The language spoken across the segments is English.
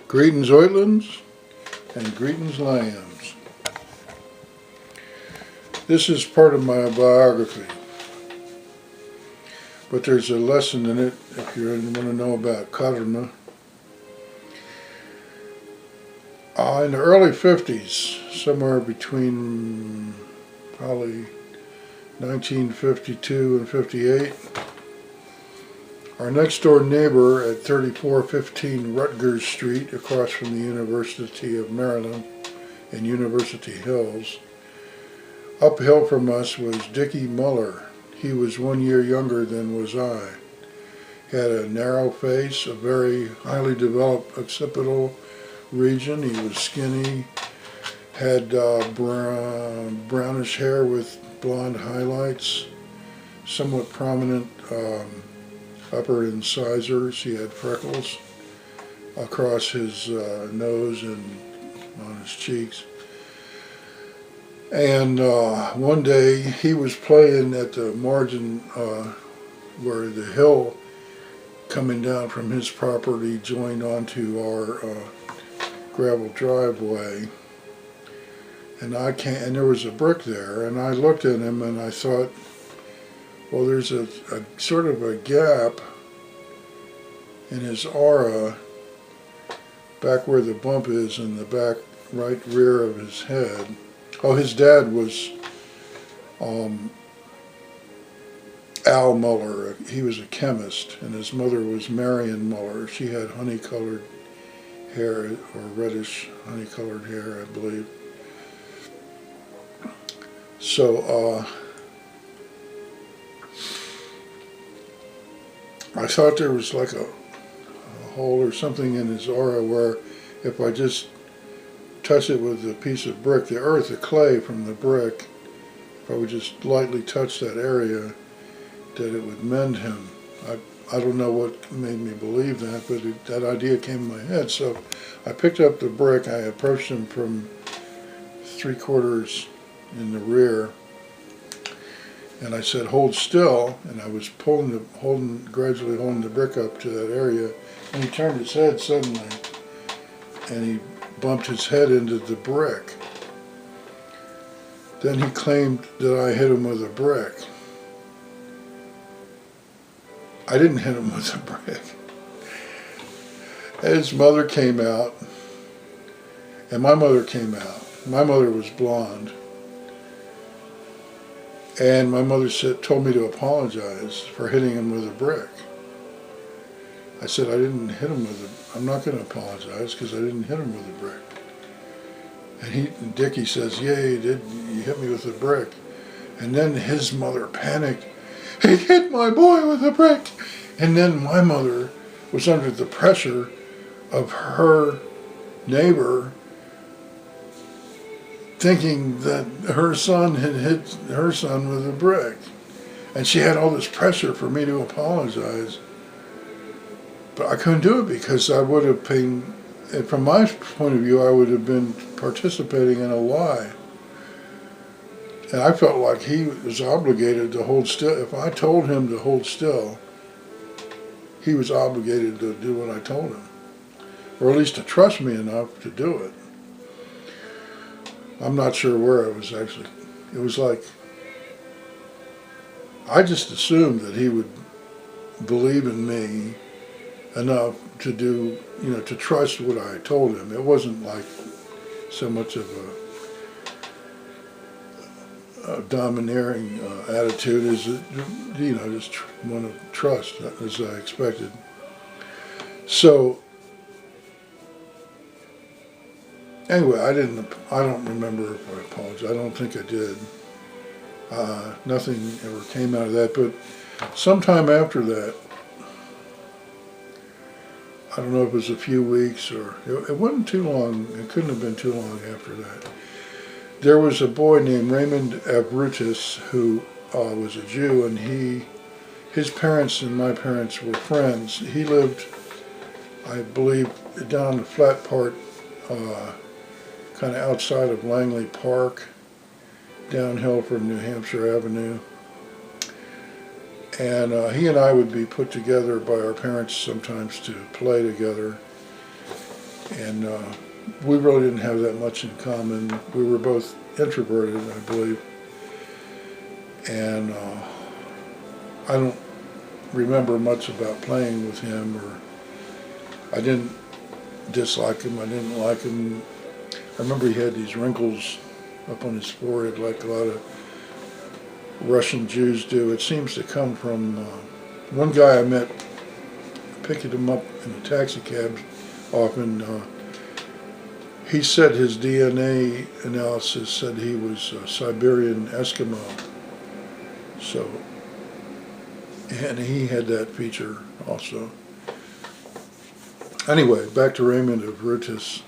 Greetings, Oitlins, and greetings, lambs. This is part of my biography, but there's a lesson in it if you want to know about karma. In the early 50s, somewhere between probably 1952 and 58, our next door neighbor at 3415 Rutgers Street, across from the University of Maryland in University Hills, uphill from us was Dicky Muller. He was 1 year younger than was I. He had a narrow face, a very highly developed occipital region. He was skinny, had brownish hair with blonde highlights, somewhat prominent upper incisors. He had freckles across his nose and on his cheeks. And one day he was playing at the margin where the hill coming down from his property joined onto our gravel driveway. And and there was a brick there, and I looked at him and I thought, well, there's a sort of a gap in his aura back where the bump is in the back right rear of his head. Oh, his dad was Al Muller. He was a chemist, and his mother was Marion Muller. She had honey-colored hair, or reddish honey-colored hair, I believe. So, I thought there was like a hole or something in his aura where if I just touch it with a piece of brick, the earth, the clay from the brick, if I would just lightly touch that area, that it would mend him. I don't know what made me believe that, but that idea came in my head. So I picked up the brick. I approached him from 3/4 in the rear, and I said, "Hold still," and I was gradually holding the brick up to that area, and he turned his head suddenly, and he bumped his head into the brick. Then he claimed that I hit him with a brick. I didn't hit him with a brick. His mother came out, and my mother came out. My mother was blonde. And my mother told me to apologize for hitting him with a brick. I said, I didn't hit him with I'm not going to apologize because I didn't hit him with a brick. And Dickie says, yeah, you did. You hit me with a brick. And then his mother panicked. He hit my boy with a brick. And then my mother was under the pressure of her neighbor thinking that her son had hit her son with a brick. And she had all this pressure for me to apologize. But I couldn't do it because I would have been, from my point of view, I would have been participating in a lie. And I felt like he was obligated to hold still. If I told him to hold still, he was obligated to do what I told him. Or at least to trust me enough to do it. I'm not sure where I was actually. It was like, I just assumed that he would believe in me enough to do, to trust what I told him. It wasn't like so much of a domineering attitude as, just one of trust, as I expected. So, anyway, I don't remember if I apologized. I don't think I did. Nothing ever came out of that, but sometime after that, I don't know if it was a few weeks or, it wasn't too long, it couldn't have been too long after that. There was a boy named Raymond Avrutis who was a Jew, and his parents and my parents were friends. He lived, I believe, down the flat part, kind of outside of Langley Park, downhill from New Hampshire Avenue. And he and I would be put together by our parents sometimes to play together. And we really didn't have that much in common. We were both introverted, I believe. And I don't remember much about playing with him, or I didn't dislike him, I didn't like him. I remember he had these wrinkles up on his forehead like a lot of Russian Jews do. It seems to come from one guy I met, picking him up in a taxi cab often. He said his DNA analysis said he was a Siberian Eskimo. So, and he had that feature also. Anyway, back to Raymond Avrutis.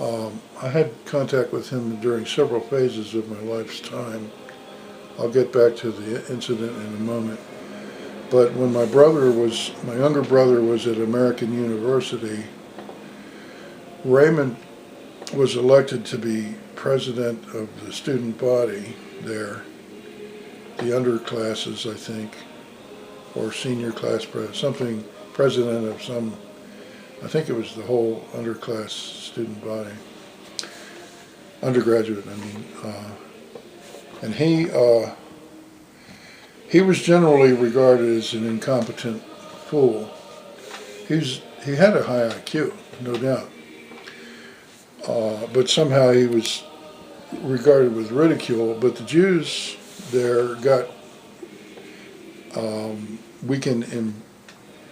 I had contact with him during several phases of my life's time. I'll get back to the incident in a moment. But when my younger brother was at American University, Raymond was elected to be president of the student body there, the underclasses, I think, or senior class president of some, I think it was the whole underclass student body, undergraduate, I mean. And he was generally regarded as an incompetent fool. He had a high IQ, no doubt. But somehow he was regarded with ridicule. But the Jews there got, we can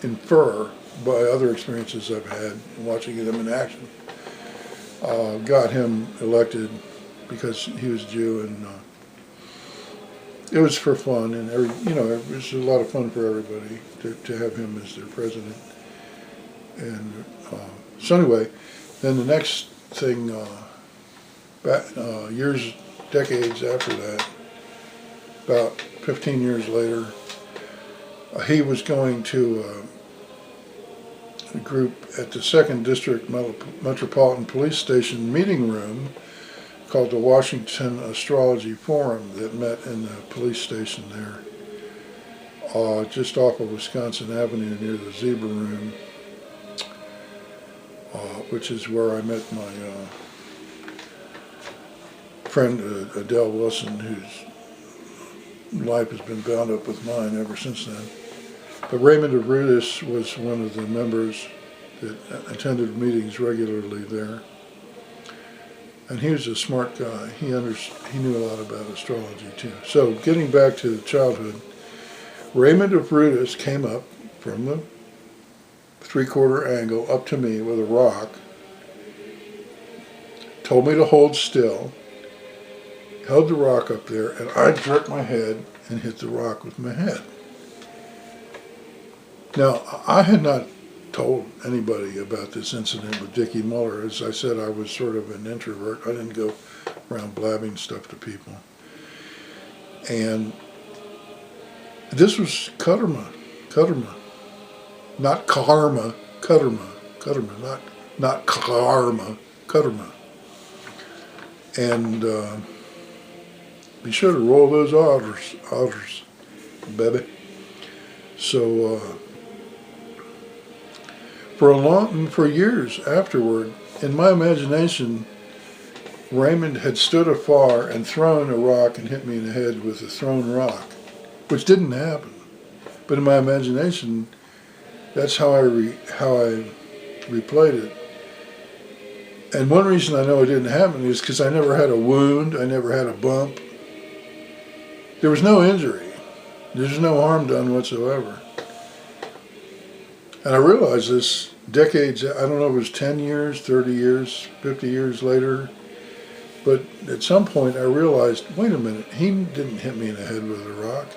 infer by other experiences I've had watching them in action, got him elected because he was Jew, and it was for fun, and it was a lot of fun for everybody to have him as their president. And so anyway, then the next thing, decades after that, about 15 years later, he was going to a group at the 2nd District Metropolitan Police Station meeting room called the Washington Astrology Forum that met in the police station there, just off of Wisconsin Avenue near the Zebra Room, which is where I met my friend Adele Wilson, whose life has been bound up with mine ever since then. But Raymond Avrutis was one of the members that attended meetings regularly there. And he was a smart guy. He knew a lot about astrology too. So getting back to childhood, Raymond Avrutis came up from the 3/4 angle up to me with a rock, told me to hold still, held the rock up there, and I jerked my head and hit the rock with my head. Now, I had not told anybody about this incident with Dicky Muller. As I said, I was sort of an introvert. I didn't go around blabbing stuff to people. And this was karma, not karma, not karma, karma. And be sure to roll those otters, baby. So, for years afterward, in my imagination, Raymond had stood afar and thrown a rock and hit me in the head with a thrown rock, which didn't happen. But in my imagination, that's how I replayed it. And one reason I know it didn't happen is because I never had a wound, I never had a bump. There was no injury. There's no harm done whatsoever. And I realized this decades, I don't know if it was 10 years, 30 years, 50 years later, but at some point I realized, wait a minute, he didn't hit me in the head with a rock.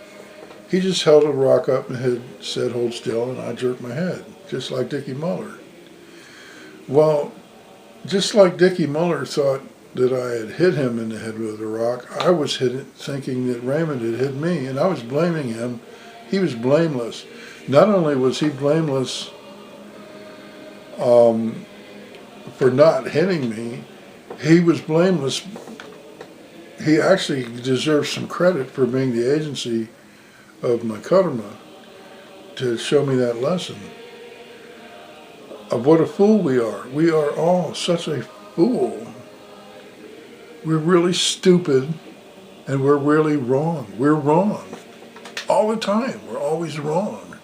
He just held a rock up and had said, hold still, and I jerked my head, just like Dicky Muller. Well, just like Dicky Muller thought that I had hit him in the head with a rock, I was thinking that Raymond had hit me, and I was blaming him. He was blameless. Not only was he blameless for not hitting me, he was blameless. He actually deserves some credit for being the agency of my karma to show me that lesson. of what a fool we are. We are all such a fool. We're really stupid and we're really wrong. We're wrong. All the time. We're always wrong.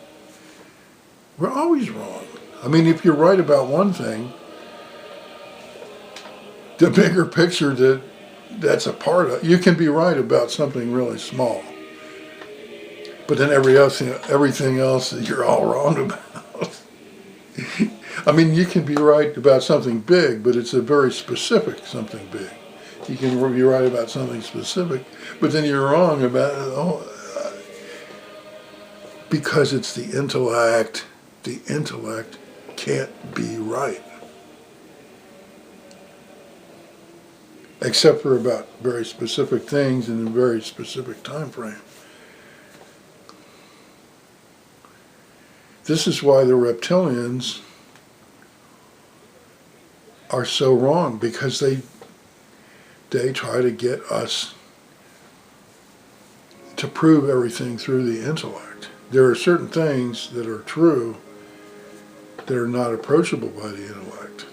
We're always wrong. I mean, if you're right about one thing, the bigger picture that's a part of, you can be right about something really small. But then everything else you're all wrong about. I mean, you can be right about something big, but it's a very specific something big. You can be right about something specific, but then you're wrong about because it's the intellect. The intellect can't be right. Except for about very specific things in a very specific time frame. This is why the reptilians are so wrong, because they try to get us to prove everything through the intellect. There are certain things that are true that are not approachable by the intellect.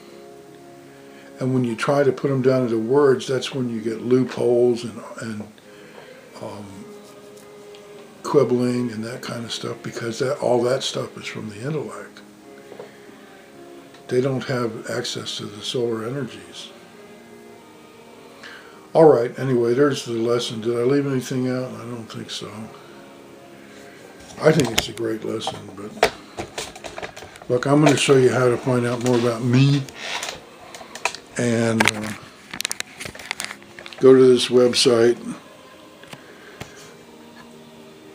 And when you try to put them down into words, that's when you get loopholes and quibbling and that kind of stuff, because all that stuff is from the intellect. They don't have access to the solar energies. All right, anyway, there's the lesson. Did I leave anything out? I don't think so. I think it's a great lesson, but look, I'm going to show you how to find out more about me, and go to this website.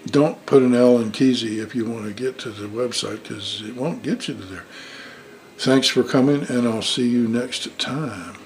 Don't put an L in Keesey if you want to get to the website, because it won't get you to there. Thanks for coming, and I'll see you next time.